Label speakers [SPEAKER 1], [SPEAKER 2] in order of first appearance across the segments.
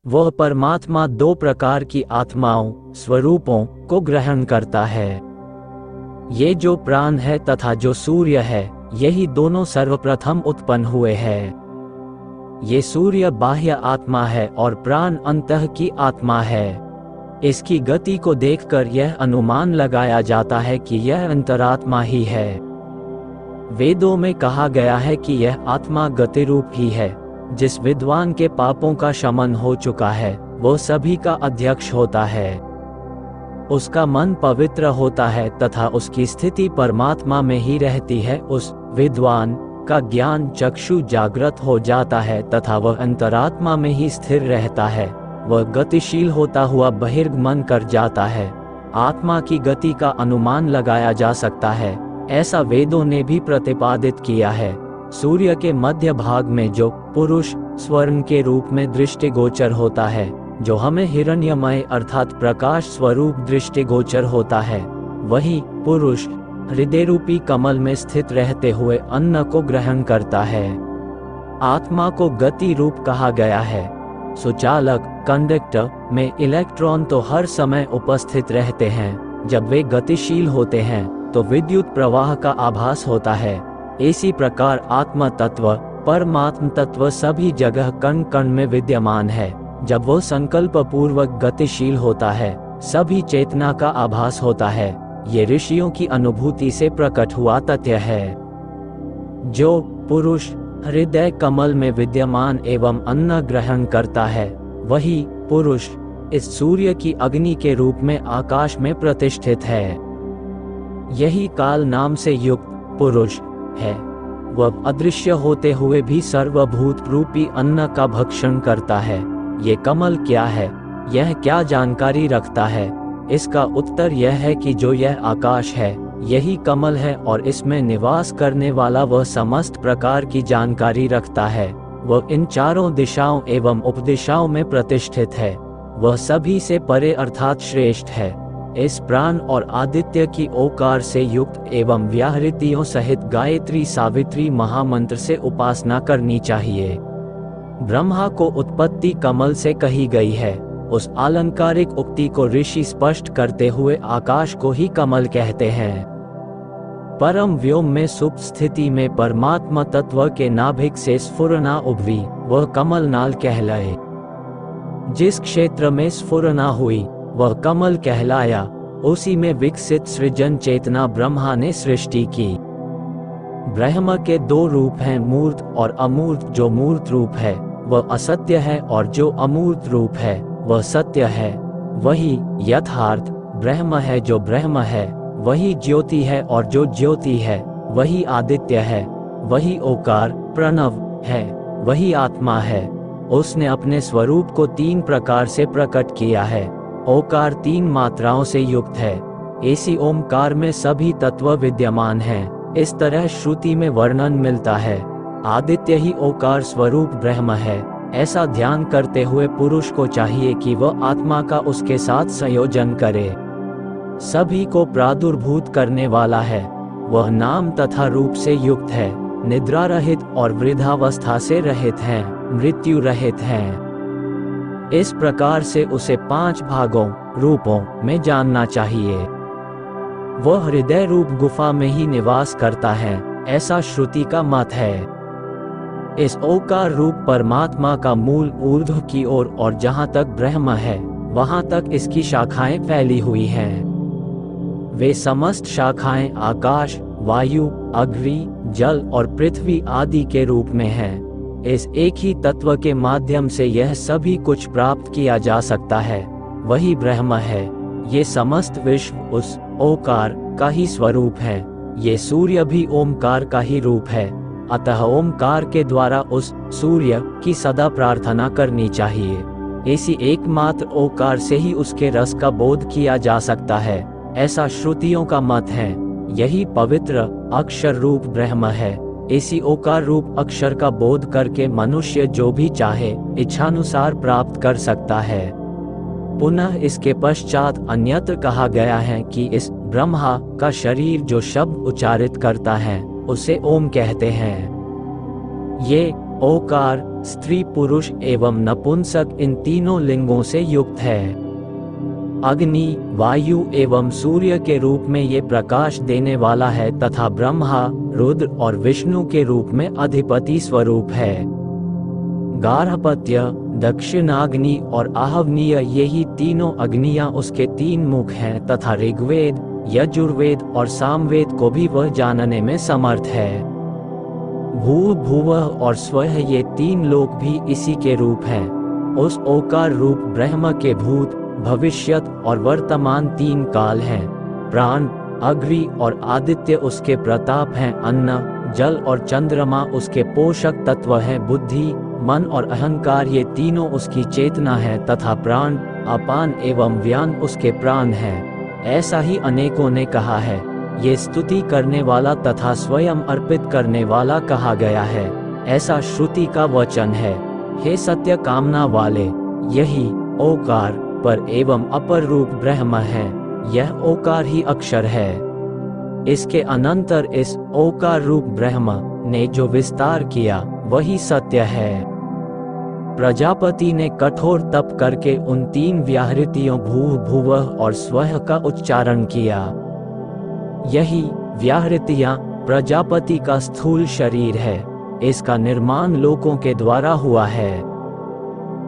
[SPEAKER 1] वह परमात्मा दो प्रकार की आत्माओं स्वरूपों को ग्रहण करता है। ये जो प्राण है तथा जो सूर्य है, यही दोनों सर्वप्रथम उत्पन्न हुए हैं। ये सूर्य बाह्य आत्मा है और प्राण अंतः की आत्मा है। इसकी गति को देखकर यह अनुमान लगाया जाता है कि यह अंतरात्मा ही है। वेदों में कहा गया है कि यह आत्मा गति रूप ही है। जिस विद्वान के पापों का शमन हो चुका है, वो सभी का अध्यक्ष होता है। उसका मन पवित्र होता है तथा उसकी स्थिति परमात्मा में ही रहती है। उस विद्वान का ज्ञान चक्षु जागृत हो जाता है तथा वह अंतरात्मा में ही स्थिर रहता है। वह गतिशील होता हुआ बहिर्गमन कर जाता है। आत्मा की गति का अनुमान लगाया जा सकता है, ऐसा वेदों ने भी प्रतिपादित किया है। सूर्य के मध्य भाग में जो पुरुष स्वर्ण के रूप में दृष्टिगोचर होता है, जो हमें हिरण्यमय अर्थात प्रकाश स्वरूप दृष्टिगोचर होता है, वही पुरुष हृदय रूपी कमल में स्थित रहते हुए अन्न को ग्रहण करता है। आत्मा को गति रूप कहा गया है। सुचालक कंडक्टर में इलेक्ट्रॉन तो हर समय उपस्थित रहते हैं। जब वे गतिशील होते हैं तो विद्युत प्रवाह का आभास होता है। इसी प्रकार आत्म तत्व परमात्म तत्व सभी जगह कण कण में विद्यमान है। जब वो संकल्प पूर्वक गतिशील होता है, सभी चेतना का आभास होता है। ये ऋषियों की अनुभूति से प्रकट हुआ तथ्य है। जो पुरुष हृदय कमल में विद्यमान एवं अन्न ग्रहण करता है, वही पुरुष इस सूर्य की अग्नि के रूप में आकाश में प्रतिष्ठित है। यही काल नाम से युक्त पुरुष है। वह अदृश्य होते हुए भी सर्वभूत रूपी अन्न का भक्षण करता है। ये कमल क्या है? यह क्या जानकारी रखता है? इसका उत्तर यह है कि जो यह आकाश है, यही कमल है और इसमें निवास करने वाला वह समस्त प्रकार की जानकारी रखता है। वह इन चारों दिशाओं एवं उपदिशाओं में प्रतिष्ठित है। वह सभी से परे अर्थात श्रेष्ठ है। इस प्राण और आदित्य की ओकार से युक्त एवं व्याहृतियों सहित गायत्री सावित्री महामंत्र से उपासना करनी चाहिए। ब्रह्मा को उत्पत्ति कमल से कही गई है। उस आलंकारिक उक्ति को ऋषि स्पष्ट करते हुए आकाश को ही कमल कहते हैं। परम व्योम में सुप्त स्थिति में परमात्मा तत्व के नाभिक से स्फुरना उभरी, वह कमल नाल कहलाए। जिस क्षेत्र में स्फुरना हुई, वह कमल कहलाया। उसी में विकसित सृजन चेतना ब्रह्मा ने सृष्टि की। ब्रह्म के दो रूप हैं, मूर्त और अमूर्त। जो मूर्त रूप है वह असत्य है और जो अमूर्त रूप है वह सत्य है। वही यथार्थ ब्रह्म है। जो ब्रह्म है वही ज्योति है और जो ज्योति है वही आदित्य है। वही ओकार प्रणव है, वही आत्मा है। उसने अपने स्वरूप को तीन प्रकार से प्रकट किया है। ओकार तीन मात्राओं से युक्त है। इसी ओमकार में सभी तत्व विद्यमान हैं। इस तरह श्रुति में वर्णन मिलता है। आदित्य ही ओकार स्वरूप ब्रह्म है। ऐसा ध्यान करते हुए पुरुष को चाहिए कि वह आत्मा का उसके साथ संयोजन करे। सभी को प्रादुर्भूत करने वाला है। वह नाम तथा रूप से युक्त है, निद्रा रहित और वृद्धावस्था से रहित है, मृत्यु रहित है। इस प्रकार से उसे 5 भागों रूपों में जानना चाहिए। वह हृदय रूप गुफा में ही निवास करता है, ऐसा श्रुति का मत है। इस ओकार रूप परमात्मा का मूल ऊर्ध्व की ओर और जहाँ तक ब्रह्म है वहाँ तक इसकी शाखाएं फैली हुई हैं। वे समस्त शाखाएं आकाश, वायु, अग्नि, जल और पृथ्वी आदि के रूप में हैं। इस एक ही तत्व के माध्यम से यह सभी कुछ प्राप्त किया जा सकता है। वही ब्रह्म है। ये समस्त विश्व उस ओकार का ही स्वरूप है। ये सूर्य भी ओमकार का ही रूप है। अतः ओमकार के द्वारा उस सूर्य की सदा प्रार्थना करनी चाहिए। इसी एकमात्र ओकार से ही उसके रस का बोध किया जा सकता है, ऐसा श्रुतियों का मत है। यही पवित्र अक्षर रूप ब्रह्म है। इसी ओकार रूप अक्षर का बोध करके मनुष्य जो भी चाहे इच्छानुसार प्राप्त कर सकता है। पुनः इसके पश्चात अन्यत्र कहा गया है कि इस ब्रह्मा का शरीर जो शब्द उच्चारित करता है उसे ओम कहते हैं। ये ओकार स्त्री पुरुष एवं नपुंसक इन तीनों लिंगों से युक्त है। अग्नि वायु एवं सूर्य के रूप में ये प्रकाश देने वाला है तथा ब्रह्मा रुद्र और विष्णु के रूप में अधिपति स्वरूप है। गार्हपत्य दक्षिणाग्नि और आहवनीय यही तीनों अग्नियां उसके 3 मुख हैं तथा ऋग्वेद यजुर्वेद और सामवेद को भी वह जानने में समर्थ है। भू भुवः और स्वः ये 3 लोक भी इसी के रूप हैं। उस ओकार रूप ब्रह्म के भूत भविष्यत और वर्तमान 3 काल हैं। प्राण अग्नि और आदित्य उसके प्रताप हैं। अन्न जल और चंद्रमा उसके पोषक तत्व हैं। बुद्धि मन और अहंकार ये तीनों उसकी चेतना है तथा प्राण अपान एवं व्यान उसके प्राण हैं। ऐसा ही अनेकों ने कहा है। ये स्तुति करने वाला तथा स्वयं अर्पित करने वाला कहा गया है, ऐसा श्रुति का वचन है। हे सत्य कामना वाले, यही ओकार पर एवं अपर रूप ब्रह्म है। यह ओकार ही अक्षर है। इसके अनंतर इस ओकार रूप ब्रह्म ने जो विस्तार किया वही सत्य है। प्रजापति ने कठोर तप करके उन 3 व्याहृतियों भूः भुवः और स्वः का उच्चारण किया। यही व्याहृतियां प्रजापति का स्थूल शरीर है। इसका निर्माण लोकों के द्वारा हुआ है।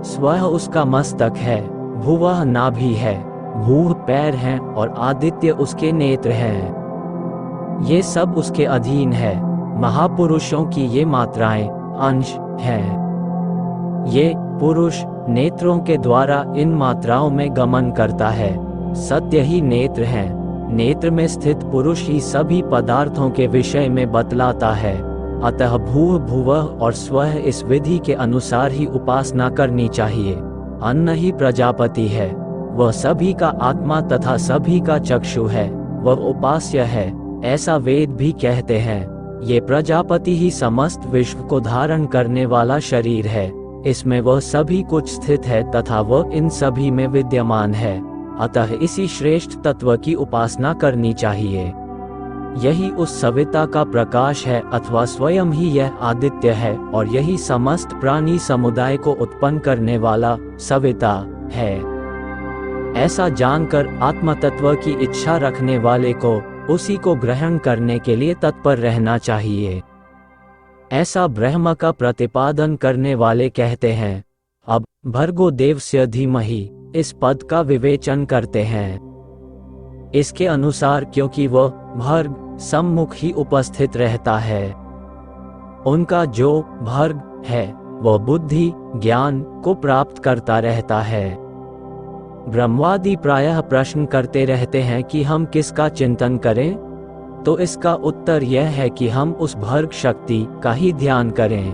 [SPEAKER 1] स्वः उसका मस्तक है, भुवः नाभि है, भूः पैर हैं और आदित्य उसके नेत्र हैं। ये सब उसके अधीन है। महापुरुषों की ये मात्राएं अंश हैं। ये पुरुष नेत्रों के द्वारा इन मात्राओं में गमन करता है। सत्य ही नेत्र हैं। नेत्र में स्थित पुरुष ही सभी पदार्थों के विषय में बतलाता है। अतः भूः भुवः और स्वः इस विधि के अनुसार ही उपासना करनी चाहिए। अन्न ही प्रजापति है। वह सभी का आत्मा तथा सभी का चक्षु है। वह उपास्य है, ऐसा वेद भी कहते हैं। ये प्रजापति ही समस्त विश्व को धारण करने वाला शरीर है। इसमें वह सभी कुछ स्थित है तथा वह इन सभी में विद्यमान है। अतः इसी श्रेष्ठ तत्व की उपासना करनी चाहिए। यही उस सविता का प्रकाश है अथवा स्वयं ही यह आदित्य है और यही समस्त प्राणी समुदाय को उत्पन्न करने वाला सविता है। ऐसा जानकर आत्म तत्व की इच्छा रखने वाले को उसी को ग्रहण करने के लिए तत्पर रहना चाहिए। ऐसा ब्रह्म का प्रतिपादन करने वाले कहते हैं। अब भर्गो देवस्य धीमहि इस पद का विवेचन करते हैं। इसके अनुसार क्योंकि वह भर्ग सम्मुख ही उपस्थित रहता है, उनका जो भर्ग है वह बुद्धि ज्ञान को प्राप्त करता रहता है। ब्रह्मवादी प्रायः प्रश्न करते रहते हैं कि हम किसका चिंतन करें, तो इसका उत्तर यह है कि हम उस भर्ग शक्ति का ही ध्यान करें।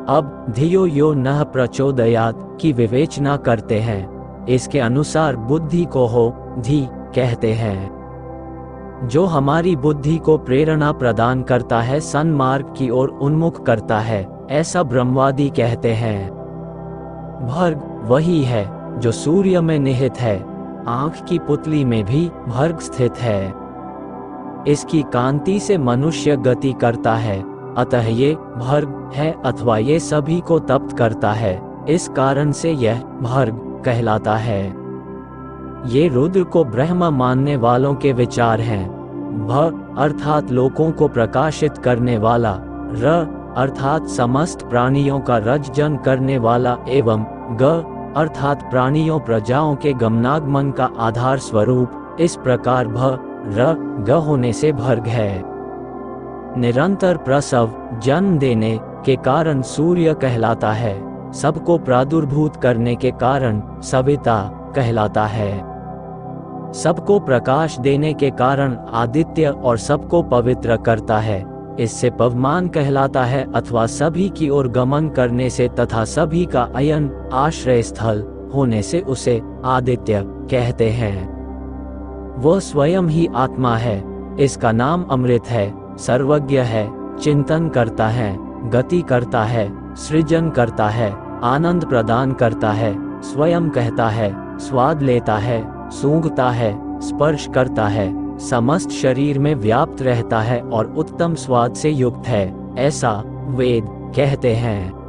[SPEAKER 1] अब धियो यो नः प्रचोदयात् की विवेचना करते हैं। इसके अनुसार बुद्धि को हो धी कहते हैं। जो हमारी बुद्धि को प्रेरणा प्रदान करता है, सन्मार्ग की ओर उन्मुख करता है, ऐसा ब्रह्मवादी कहते हैं। भर्ग वही है जो सूर्य में निहित है। आँख की पुतली में भी भर्ग स्थित है। इसकी कांति से मनुष्य गति करता है। अतः ये भर्ग है अथवा ये सभी को तप्त करता है। इस कारण से यह भर्ग कहलाता है। ये रुद्र को ब्रह्म मानने वालों के विचार हैं। भ अर्थात लोकों को प्रकाशित करने वाला, र अर्थात समस्त प्राणियों का रजजन करने वाला एवं ग अर्थात प्राणियों प्रजाओं के गमनागमन का आधार स्वरूप। इस प्रकार भ र ग होने से भर्ग है। निरंतर प्रसव जन्म देने के कारण सूर्य कहलाता है। सबको प्रादुर्भूत करने के कारण सविता कहलाता है। सबको प्रकाश देने के कारण आदित्य और सबको पवित्र करता है। इससे पवमान कहलाता है अथवा सभी की ओर गमन करने से तथा सभी का अयन आश्रय स्थल होने से उसे आदित्य कहते हैं। वह स्वयं ही आत्मा है। इसका नाम अमृत है, सर्वज्ञ है, चिंतन करता है, गति करता है, सृजन करता है, आनंद प्रदान करता है, स्वयं कहता है, स्वाद लेता है, सूंघता है, स्पर्श करता है, समस्त शरीर में व्याप्त रहता है और उत्तम स्वाद से युक्त है, ऐसा वेद कहते हैं।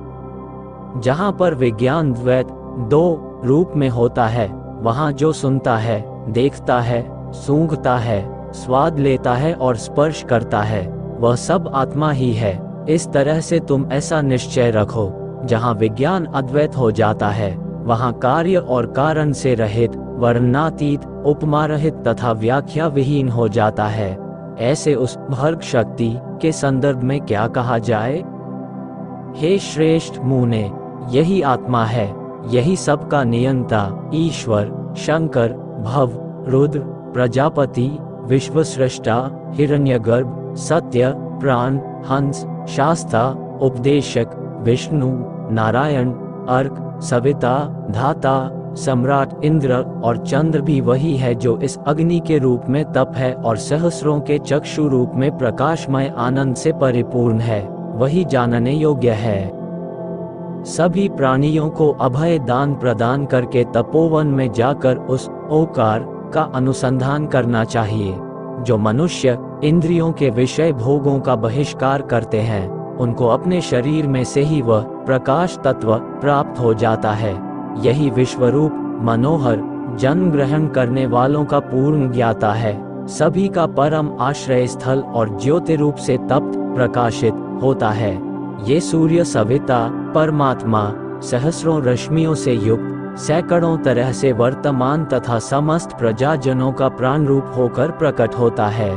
[SPEAKER 1] जहाँ पर विज्ञान द्वैत दो रूप में होता है, वहाँ जो सुनता है, देखता है, सूंघता है, स्वाद लेता है और स्पर्श करता है, वह सब आत्मा ही है। इस तरह से तुम ऐसा निश्चय रखो, जहाँ विज्ञान अद्वैत हो जाता है, वहाँ कार्य और कारण से रहित, वर्णनातीत, उपमा रहित तथा व्याख्या विहीन हो जाता है। ऐसे उस भर्ग शक्ति के संदर्भ में क्या कहा जाए? हे श्रेष्ठ मुने, यही आत्मा है, यही सबका नियंता, ईश्वर, शंकर, भव, रुद्र, प्रजापति, विश्वस्रष्टा, हिरण्यगर्भ, सत्य, प्राण, हंस, शास्ता, उपदेशक, विष्णु, नारायण, अर्क, सविता, धाता, सम्राट इंद्र और चंद्र भी वही है जो इस अग्नि के रूप में तप है और सहस्रों के चक्षु रूप में प्रकाशमय आनंद से परिपूर्ण है, वही जानने योग्य है। सभी प्राणियों को अभय दान प्रदान करके तपोवन में जाकर उस ओकार का अनुसंधान करना चाहिए। जो मनुष्य इंद्रियों के विषय भोगों का बहिष्कार करते हैं, उनको अपने शरीर में से ही वह प्रकाश तत्व प्राप्त हो जाता है। यही विश्वरूप, मनोहर, जन्म ग्रहण करने वालों का पूर्ण ज्ञाता है, सभी का परम आश्रय स्थल और ज्योति रूप से तप्त प्रकाशित होता है। ये सूर्य सविता, परमात्मा, सहस्रों रश्मियों से युक्त, सैकड़ों तरह से वर्तमान तथा समस्त प्रजाजनों का प्राण रूप होकर प्रकट होता है।